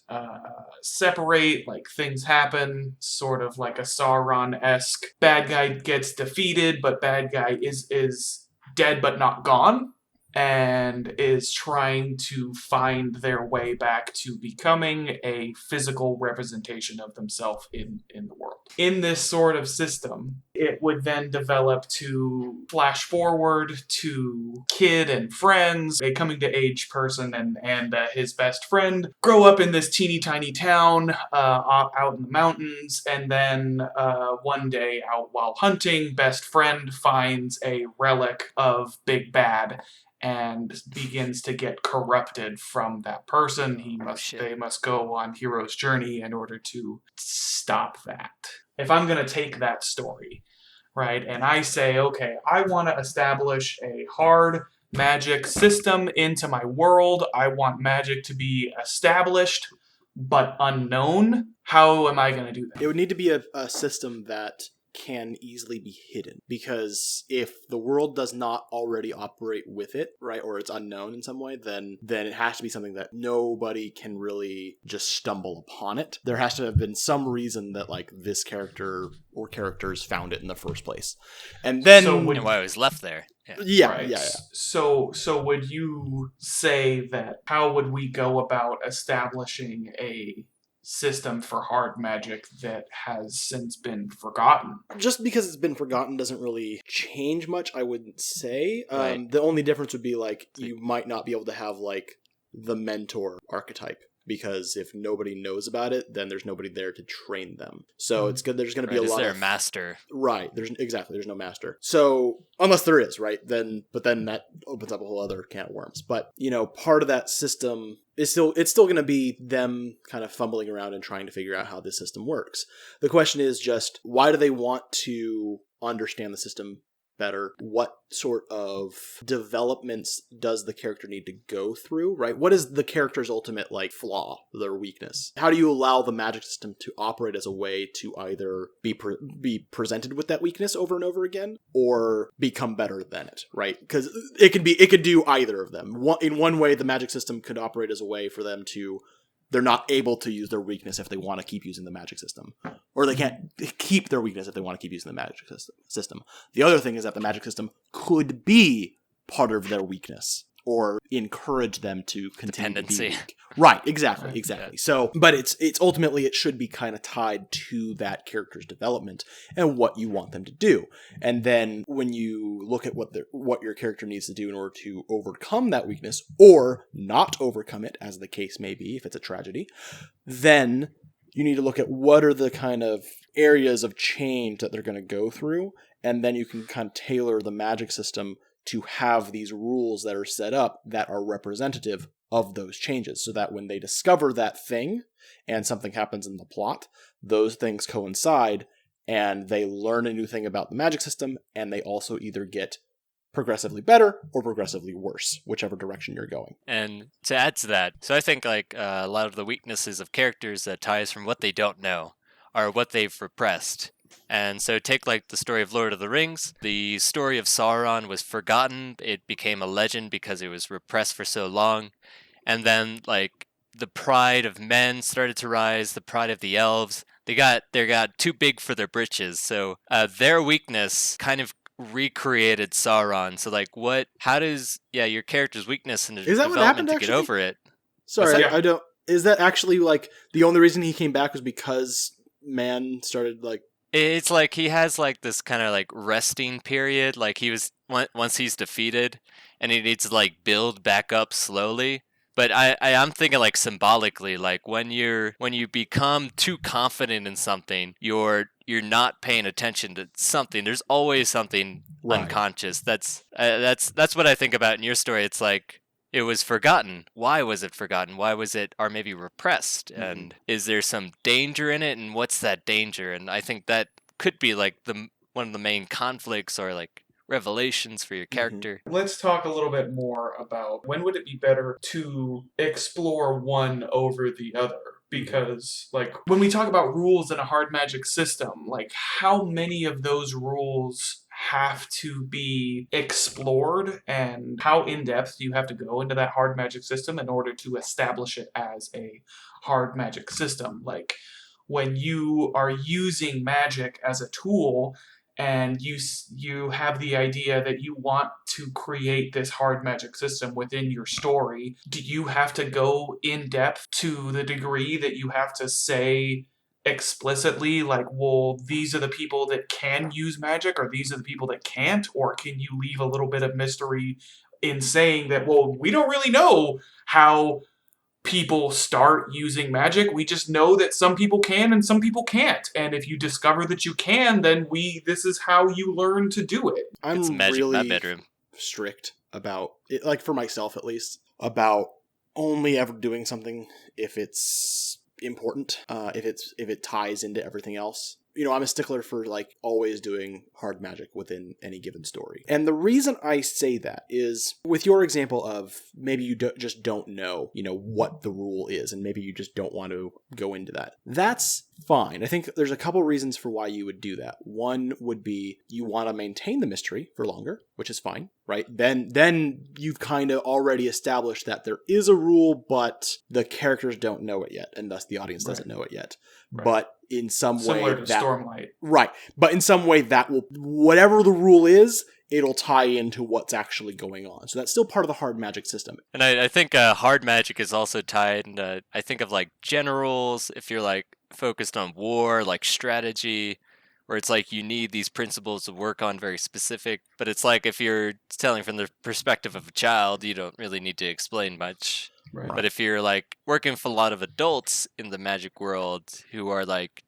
separate, like things happen, sort of like a Sauron-esque. Bad guy gets defeated, but bad guy is dead but not gone, and is trying to find their way back to becoming a physical representation of themselves in the world. In this sort of system, it would then develop to flash forward to kid and friends, a coming to age person and his best friend, grow up in this teeny tiny town out in the mountains, and then one day out while hunting, best friend finds a relic of Big Bad and begins to get corrupted from that person. They must go on hero's journey in order to stop that. If I'm going to take that story, right, and I say, okay, I want to establish a hard magic system into my world. I want magic to be established but unknown. How am I going to do that? It would need to be a system that can easily be hidden, because if the world does not already operate with it, right, or it's unknown in some way, then it has to be something that nobody can really just stumble upon it. There has to have been some reason that like this character or characters found it in the first place, and then and why it was left there. Yeah. So would you say that how would we go about establishing a system for hard magic that has since been forgotten? Just because it's been forgotten doesn't really change much, I wouldn't say. Right. The only difference would be like you might not be able to have like the mentor archetype, because if nobody knows about it, then there's nobody there to train them. So it's good. There's going to be a lot of master. Right. There's no master. So unless there is, right, then that opens up a whole other can of worms. But part of that system is it's still going to be them kind of fumbling around and trying to figure out how this system works. The question is just, why do they want to understand the system better? What sort of developments does the character need to go through, right? What is the character's ultimate like flaw, their weakness? How do you allow the magic system to operate as a way to either be presented with that weakness over and over again, or become better than it, right? Because it could do either of them. In one way, the magic system could operate as a way for them to, they're not able to use their weakness if they want to keep using the magic system. Or they can't keep their weakness if they want to keep using the magic system. The other thing is that the magic system could be part of their weakness, or encourage them to continue to be weak. Right, exactly. Yeah. So, but it's ultimately, it should be kind of tied to that character's development and what you want them to do. And then when you look at what your character needs to do in order to overcome that weakness, or not overcome it, as the case may be, if it's a tragedy, then you need to look at what are the kind of areas of change that they're going to go through, and then you can kind of tailor the magic system to have these rules that are set up that are representative of those changes, so that when they discover that thing and something happens in the plot, those things coincide and they learn a new thing about the magic system, and they also either get progressively better or progressively worse, whichever direction you're going. And to add to that, so I think like a lot of the weaknesses of characters that ties from what they don't know are what they've repressed. And so take like the story of Lord of the Rings. The story of Sauron was forgotten. It became a legend because it was repressed for so long. And then like the pride of men started to rise, the pride of the elves. They got too big for their britches. So their weakness kind of recreated Sauron. So like how does your character's weakness and development to get over it? Sorry, I don't. Is that actually like the only reason he came back was because man started like, it's like he has like this kind of like resting period, like he was once he's defeated and he needs to like build back up slowly, But I'm thinking like symbolically, like when you become too confident in something, you're not paying attention to something. There's always something unconscious. That's what I think about in your story. It's like it was forgotten. Why was it forgotten? Why was it, or maybe repressed? Mm-hmm. And is there some danger in it? And what's that danger? And I think that could be like one of the main conflicts or like revelations for your character. Mm-hmm. Let's talk a little bit more about when would it be better to explore one over the other? Because, like, when we talk about rules in a hard magic system, like, how many of those rules have to be explored, and how in-depth do you have to go into that hard magic system in order to establish it as a hard magic system? Like, when you are using magic as a tool, and you have the idea that you want to create this hard magic system within your story, do you have to go in depth to the degree that you have to say explicitly, like, well, these are the people that can use magic, or these are the people that can't? Or can you leave a little bit of mystery in saying that, well, we don't really know how people start using magic. We just know that some people can and some people can't. And if you discover that you can, then this is how you learn to do it. I'm it's magic really in that bedroom. Strict about it, like for myself at least, about only ever doing something if it's important, if it ties into everything else. You know, I'm a stickler for like always doing hard magic within any given story. And the reason I say that is with your example of maybe you just don't know, what the rule is, and maybe you just don't want to go into that. That's fine. I think there's a couple reasons for why you would do that. One would be you want to maintain the mystery for longer, which is fine, right? Then you've kind of already established that there is a rule, but the characters don't know it yet, and thus the audience doesn't know it yet. Right. But in some similar way to Stormlight. Right. But in some way that will, whatever the rule is, it'll tie into what's actually going on. So that's still part of the hard magic system. And I think hard magic is also tied into, I think of like generals, if you're like focused on war, like strategy, where it's like you need these principles to work on very specific. But it's like if you're telling from the perspective of a child, you don't really need to explain much. Right. But if you're like working with a lot of adults in the magic world who are like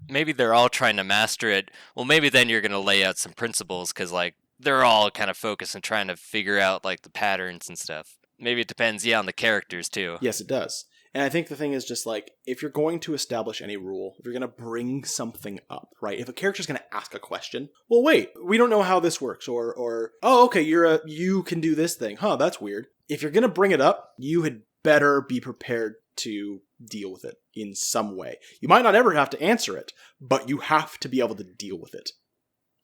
maybe they're all trying to master it, well, maybe then you're going to lay out some principles because like they're all kind of focused and trying to figure out like the patterns and stuff. Maybe it depends, on the characters too. Yes, it does. And I think the thing is just like, if you're going to establish any rule, if you're going to bring something up, right? If a character's going to ask a question, well, wait, we don't know how this works, or oh, okay, you can do this thing. Huh, that's weird. If you're going to bring it up, you had better be prepared to deal with it in some way. You might not ever have to answer it, but you have to be able to deal with it.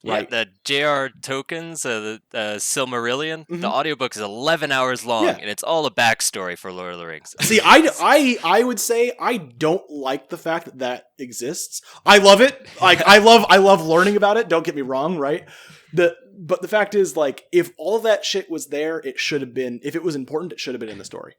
Right. Yeah, the J.R. Tolkien's, the Silmarillion, the audiobook is 11 hours long, and it's all a backstory for Lord of the Rings. See, I would say I don't like the fact that that exists. I love it. Like, I love learning about it. Don't get me wrong, right? But the fact is, like, if all of that shit was there, it should have been, if it was important, it should have been in the story.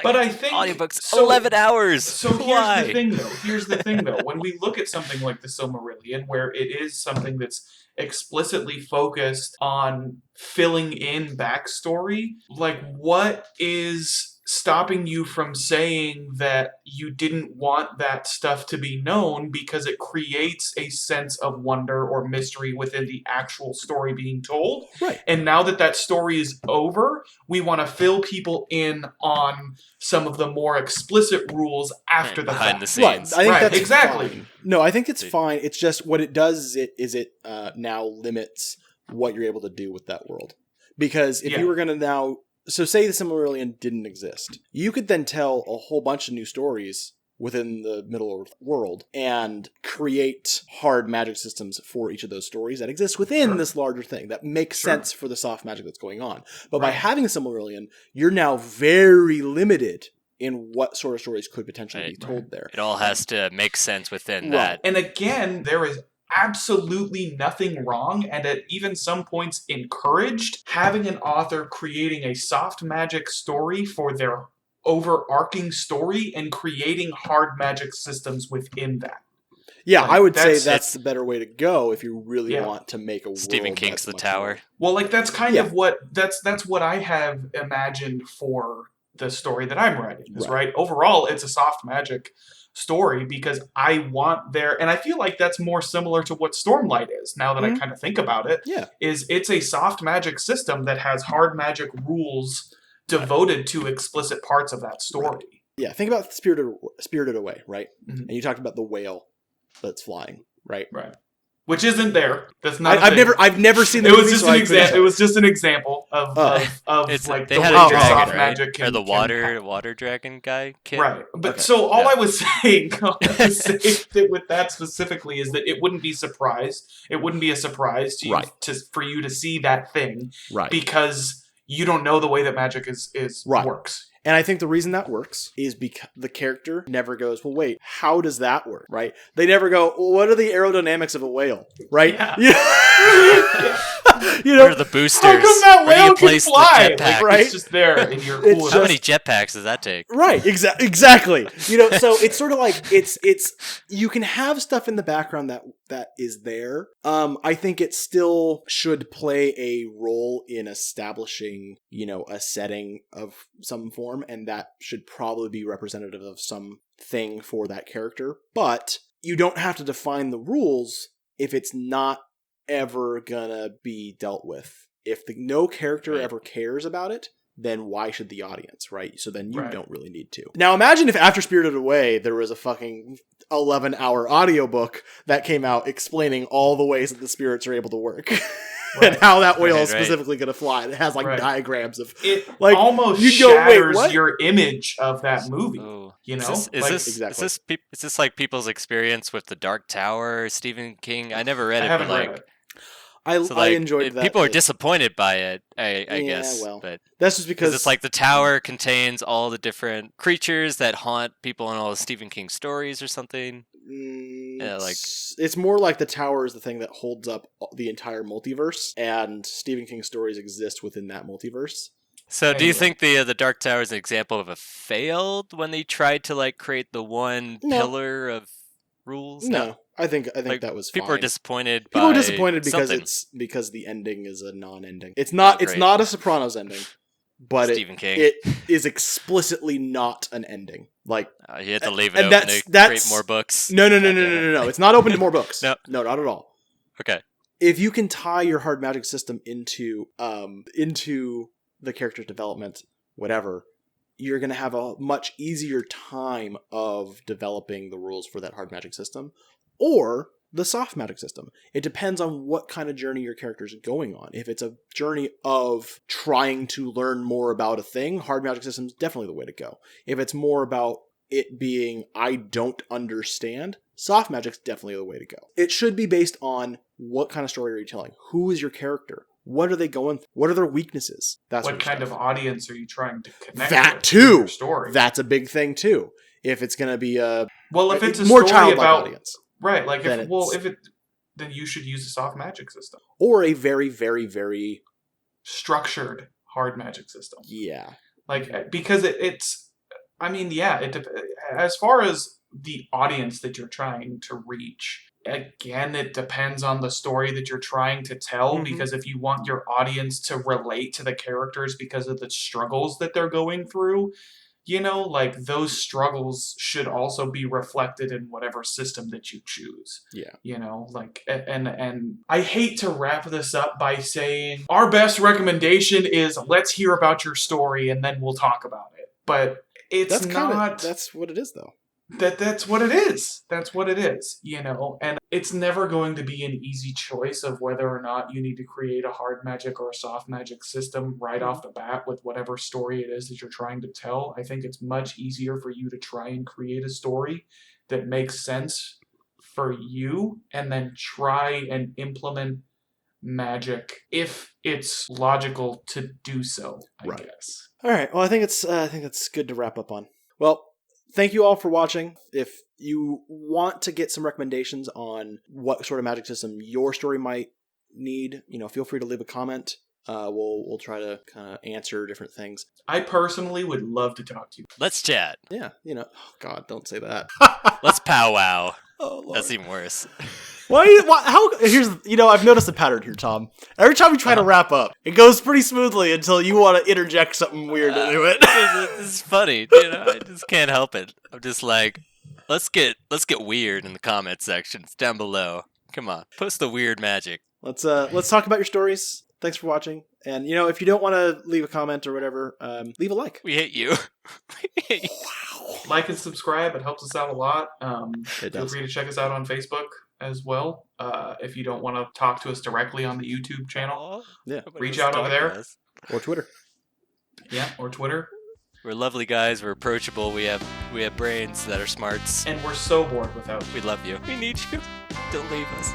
But I think audiobooks 11 hours. So here's the thing though. When we look at something like the Silmarillion, where it is something that's explicitly focused on filling in backstory, like, what is stopping you from saying that you didn't want that stuff to be known because it creates a sense of wonder or mystery within the actual story being told? Right. And now that story is over, we want to fill people in on some of the more explicit rules after the behind fact. the scenes. Right. I think that's exactly. Fine. No, I think it's fine. It's just what it does is it now limits what you're able to do with that world. Because if you were going to now... So say the Silmarillion didn't exist. You could then tell a whole bunch of new stories within the Middle-earth world and create hard magic systems for each of those stories that exist within this larger thing that makes sense for the soft magic that's going on. But by having a Silmarillion, you're now very limited in what sort of stories could potentially be told there. It all has to make sense within that. And again, there is absolutely nothing wrong, and at even some points encouraged, having an author creating a soft magic story for their overarching story and creating hard magic systems within that. Yeah, like, I would say that's the better way to go if you really want to make a world. Stephen King's The Tower. Well, like, that's kind of what that's what I have imagined for the story that I'm writing is, right? Overall, it's a soft magic story because I want there, and I feel like that's more similar to what Stormlight is, now that I kind of think about it. Yeah. It's a soft magic system that has hard magic rules devoted to explicit parts of that story. Right. Yeah, think about Spirited Away, right? Mm-hmm. And you talked about the whale that's flying, right? Right. Which isn't there. That's not. I've never seen the movie. It was just an example. It was just an example of it's like they the had way a dragon, soft right? magic or the water dragon guy kid. Right. But so all I was saying, that with that specifically is that it wouldn't be a surprise to you for you to see that thing, right? Because you don't know the way that magic works. And I think the reason that works is because the character never goes, well, wait, how does that work, right? They never go, well, what are the aerodynamics of a whale, right? Yeah. You know, what are the boosters? How come that whale can fly? Like, right? It's just there, and you're cool. How many jetpacks does that take? Right, exactly. You know, so it's sort of like it's you can have stuff in the background that is there. I think it still should play a role in establishing, you know, a setting of some form, and that should probably be representative of some thing for that character. But you don't have to define the rules if it's not ever gonna be dealt with. If no character ever cares about it, then why should the audience, right? So then you don't really need to. Now imagine if after Spirited Away, there was a fucking 11-hour audiobook that came out explaining all the ways that the spirits are able to work. And how that whale is specifically going to fly. It has like diagrams of it. Like almost shatters your image of that movie. You know, is this like people's experience with The Dark Tower, Stephen King? I never read it, but like. I enjoyed that. People are disappointed by it, I guess. Well, but that's just because it's like the tower contains all the different creatures that haunt people in all of Stephen King stories or something. It's more like the tower is the thing that holds up the entire multiverse, and Stephen King stories exist within that multiverse. So, do you think the Dark Tower is an example of a failed when they tried to like create the one pillar of rules? No. I think like, that was fine. People are disappointed. People are disappointed because the ending is a non-ending. It's not a Sopranos ending, but it is explicitly not an ending. Like you have to leave it open to create more books. No. It's not open to more books. No, not at all. Okay. If you can tie your hard magic system into the character's development, whatever, you're going to have a much easier time of developing the rules for that hard magic system. Or the soft magic system. It depends on what kind of journey your character is going on. If it's a journey of trying to learn more about a thing, hard magic system is definitely the way to go. If it's more about it being, I don't understand, soft magic's definitely the way to go. It should be based on what kind of story are you telling? Who is your character? What are they going through? What are their weaknesses? That's what kind of audience are you trying to connect that with too. Your story? That's a big thing too. If it's going to be if it's a more story about audience. Right, like then you should use a soft magic system. Or a very, very, very structured hard magic system. Yeah. Like, because it's as far as the audience that you're trying to reach, again, it depends on the story that you're trying to tell, because if you want your audience to relate to the characters because of the struggles that they're going through, you know, like those struggles should also be reflected in whatever system that you choose. Yeah. You know, like, and I hate to wrap this up by saying our best recommendation is let's hear about your story and then we'll talk about it. But that's what it is though. That's what it is. That's what it is, you know, and it's never going to be an easy choice of whether or not you need to create a hard magic or a soft magic system right off the bat with whatever story it is that you're trying to tell. I think it's much easier for you to try and create a story that makes sense for you and then try and implement magic if it's logical to do so, I guess. All right. Well, I think it's good to wrap up on. Well, thank you all for watching. If you want to get some recommendations on what sort of magic system your story might need, you know, feel free to leave a comment. We'll try to kind of answer different things. I personally would love to talk to you. Let's chat. Yeah, you know, oh God, don't say that. Let's powwow. Oh, Lord. That's even worse. Here's, I've noticed a pattern here, Tom. Every time we try to wrap up, it goes pretty smoothly until you want to interject something weird into it. This is funny, I just can't help it. I'm just like, let's get weird in the comment sections down below. Come on, post the weird magic. Let's talk about your stories. Thanks for watching. And, if you don't want to leave a comment or whatever, leave a like. We hate you. Wow. Like and subscribe. It helps us out a lot. Feel free to check us out on Facebook as well. If you don't want to talk to us directly on the YouTube channel, reach out over there. Or Twitter. Yeah, or Twitter. We're lovely guys. We're approachable. We have brains that are smarts. And we're so bored without you. We love you. We need you. Don't leave us.